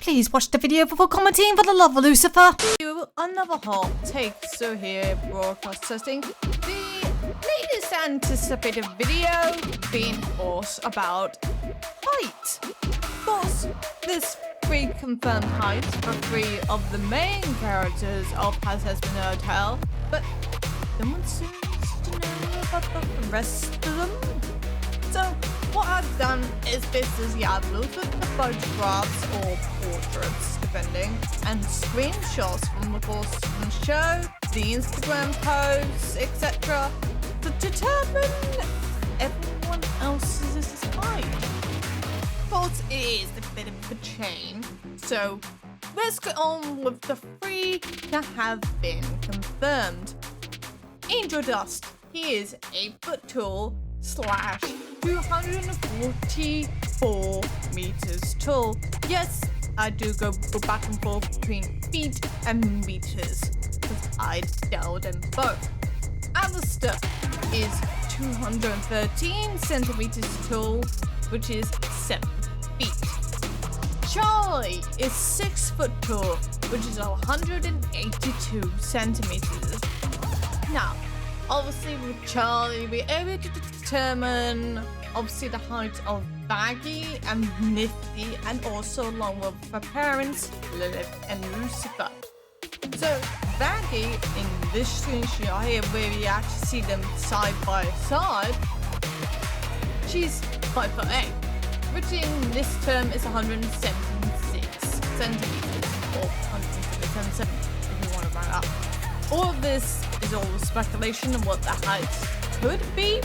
Please watch the video before commenting for the love of Lucifer. Another hot take. So here, broadcast testing. The latest anticipated video being forced about height. Of course, there's 3 confirmed heights for 3 of the main characters of Hazbin Hotel, but no one seems to know about the rest of them. So what I've done is basically I've looked at the photographs or portraits, depending, and screenshots from the course of the show, the Instagram posts, etc., to determine everyone else's height. Of course, it is a bit of a chain, so let's get on with the 3 that have been confirmed. Angel Dust. He is 8 foot tall / 244 meters tall. Yes, I do go back and forth between feet and meters, because I doubt them both. Alistair is 213 centimeters tall, which is 7 feet. Charlie is 6 foot tall, which is 182 centimeters. Now, obviously with Charlie, we're able to determine obviously the height of Baggy and Nifty, and also along with her parents, Lilith and Lucifer. So Baggy in this screenshot here, where we actually see them side by side, she's 5'8", which in this term is 176 centimeters, or 177 if you want to round up. All of this is all speculation of what the height could be,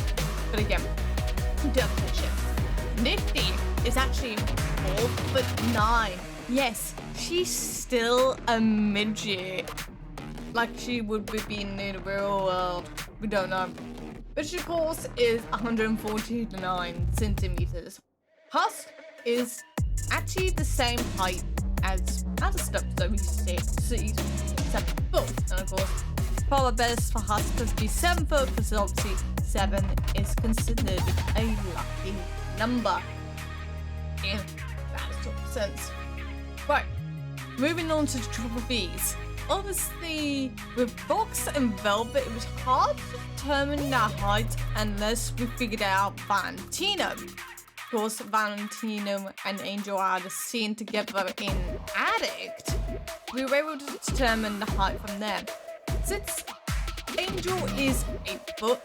but again, definition. Nifty is actually 4'9". Yes, she's still a midget, like she would be in the real world. We don't know. But she, of course, is 149 centimeters. Husk is actually the same height as Alistair, so he's 7 foot. And of course, probably best for Husk to be 7 foot, because obviously 7 is considered a lucky number in that sort of sense. Right, moving on to the triple Bs. Obviously, with Box and Velvet, it was hard to determine their height unless we figured out Valentino. Of course, Valentino and Angel are seen together in Addict. We were able to determine the height from there. Since Angel is 8 foot,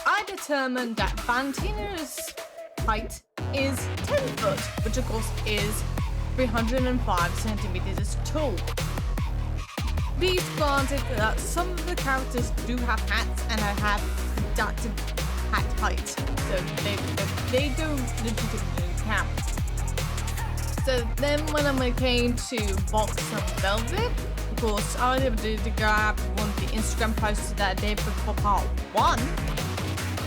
I determined that Valentino's height is 10 foot, which of course is 305 centimeters tall. These granted that some of the characters do have hats, and I have deducted hat height, so they do legitimately count. So then when I came to Box and Velvet, of course, I was able to grab one of the Instagram posts that they put for part 1,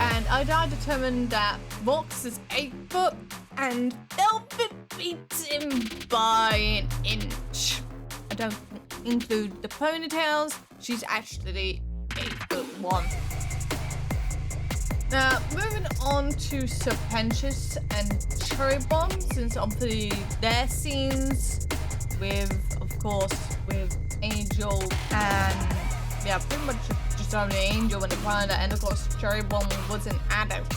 and I determined that Box is 8 foot and Velvet beats him by an inch. I don't include the ponytails, she's actually 8'1". Now, moving on to Serpentious and Cherry Bomb, since obviously their scenes with, of course, with Angel and, yeah, pretty much just only Angel and the planet, and of course Cherry Bomb was an adult.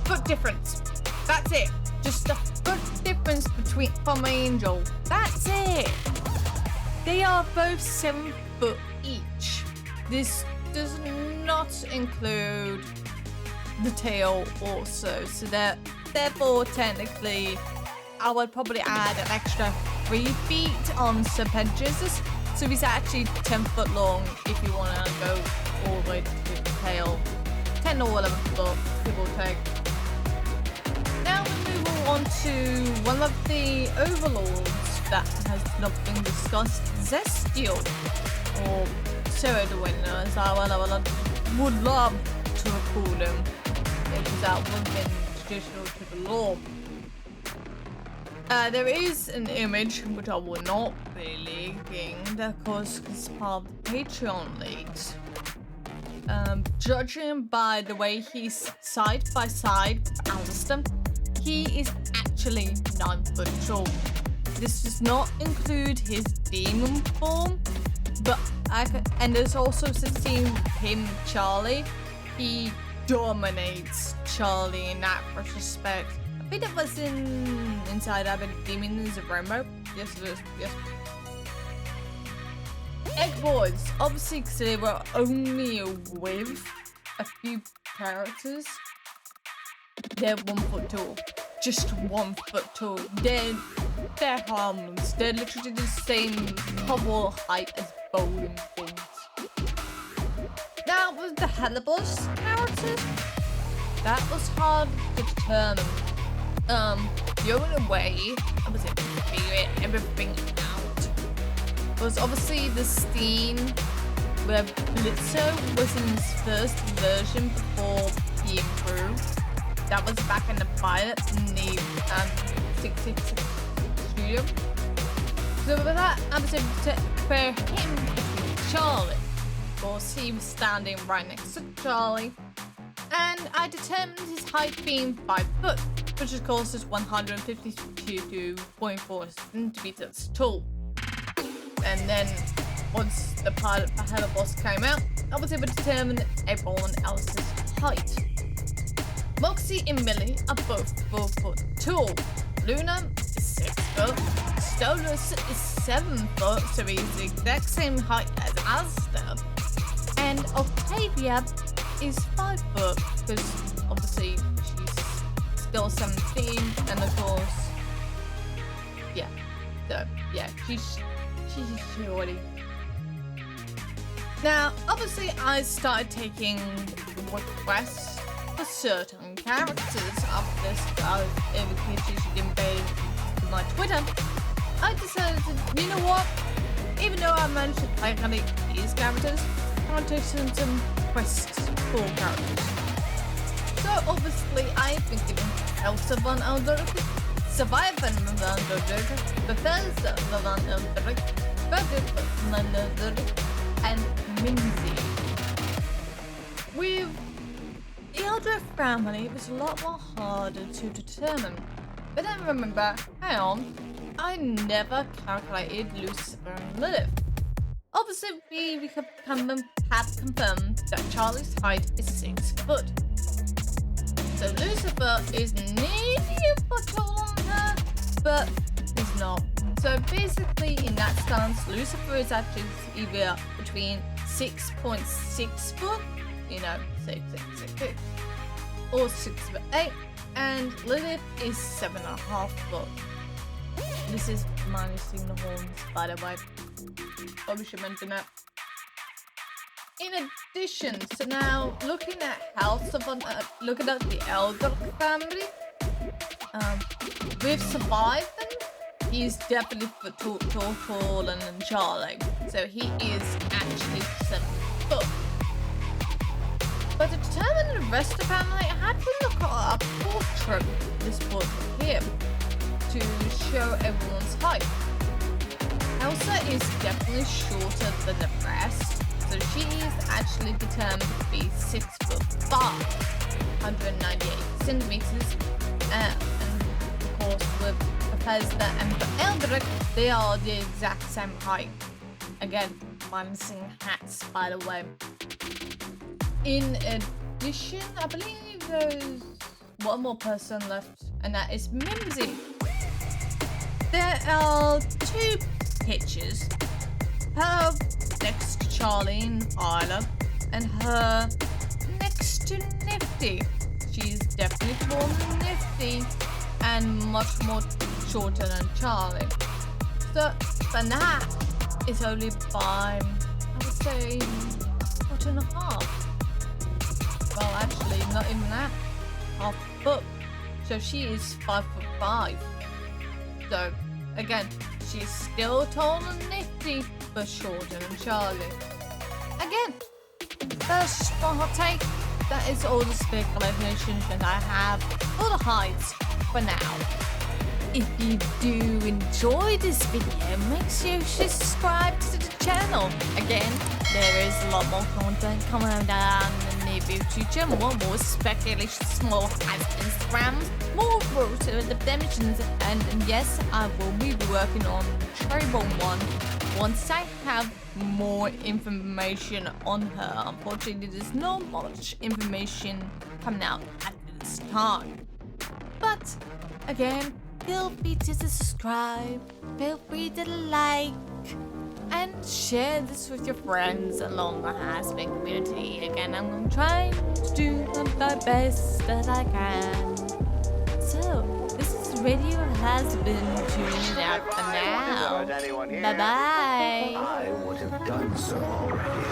Foot difference. That's it. Just a foot difference between from Angel. That's it. They are both 7 foot each. This does not include the tail also, so that therefore technically I would probably add an extra 3 feet on Serpentious, so he's actually 10 foot long if you want to go all the way to the tail. 10 or 11 foot, give or take. Now we move on to one of the overlords that has not been discussed, Zestial, or Pseudo-Winner, as I would love to call him, because that would have been traditional to the lore. There is an image, which I will not be leaking, of course, it's part of the Patreon leaks. Judging by the way he's side by side with Alistair, he is actually 9 foot tall. this does not include his demon form, but and there's also seen him, Charlie. He dominates Charlie in that respect. I think that was inside Abbott Demons of Rainbow. Yes, it is. Yes. Egg Boys, obviously, because they were only with a few characters. They're 1 foot tall, just 1 foot tall. They're harmless. They're literally the same couple height as bowling pins. Now with the HelluvaBoss characters, that was hard to determine. The only way I was able to figure everything out was obviously the scene where Blitzer was in his first version before he improved. That was back in the pilot in the 666 studio. So with that, I was able to compare him to Charlie. Of course, he was standing right next to Charlie. And I determined his height being 5 foot, which of course is 152.4 centimeters tall. And then once the pilot for HelluvaBoss came out, I was able to determine everyone else's height. Moxie and Millie are both 4 foot tall. Luna is 6 foot. Stolas is 7 foot, so he's the exact same height as Asda. And Octavia is 5 foot, because obviously she's still 17, and of course, yeah. So yeah, she's shorty. Now, obviously, I started taking requests for certain characters after this. In case you didn't pay to my Twitter, I decided to, you know what? Even though I managed to play these characters, I want to send some quests for characters. So obviously, I've been given Elsa van Elderik, Survivor van Elderik, Bethesda van Elderik, Budget van Elderik, and Minzy. With the Eldritch family, it was a lot more harder to determine. But then remember, hang on, I never calculated Lucifer and Lilith. Obviously, we have confirmed that Charlie's height is 6 foot. So Lucifer is nearly a foot taller than her, but he's not. So basically, in that stance, Lucifer is actually either between 6.6 foot, you know, 6'6", or 6'8", and Lilith is 7.5 foot. This is minusing the horns, by the way. Probably should mention that. In addition, so now looking at looking at the Elder family, we've survived them. He's definitely taller than Charlie, so he is actually 7 foot. But to determine the rest of the family, I had to look at a portrait, this portrait here, to show everyone's height. Elsa is definitely shorter than the rest, so she is actually determined to be 6'5", 198 centimeters, and of course with Bethesda and Eldritch, they are the exact same height. Again, minusing hats, by the way. In addition, I believe there's one more person left, and that is Mimsy. There are 2 pictures. Her next to Charlie and Isla, and her next to Nifty. She's definitely taller than Nifty, and much more shorter than Charlie. So, but that is only by, I would say, 1.5. Well, actually, not even that. Half foot. So she is 5'5". So, again, she's still taller than Nifty, but shorter than Charlie. Again, that's just one hot take. That is all the speculations that I have for the heights for now. If you do enjoy this video, make sure you subscribe to the channel. Again, there is a lot more content coming down in the near future, more speculations, more Instagrams, more rotor dimensions, and yes, I will be working on Cherry Bomb 1 once I have more information on her. Unfortunately, there's not much information coming out at this time. But again, feel free to subscribe, feel free to like, and share this with your friends along the Hazbin community. Again, I'm trying to do the best that I can. So, this is Radio Hazbin tuning out for now. Bye bye. I would have done so already.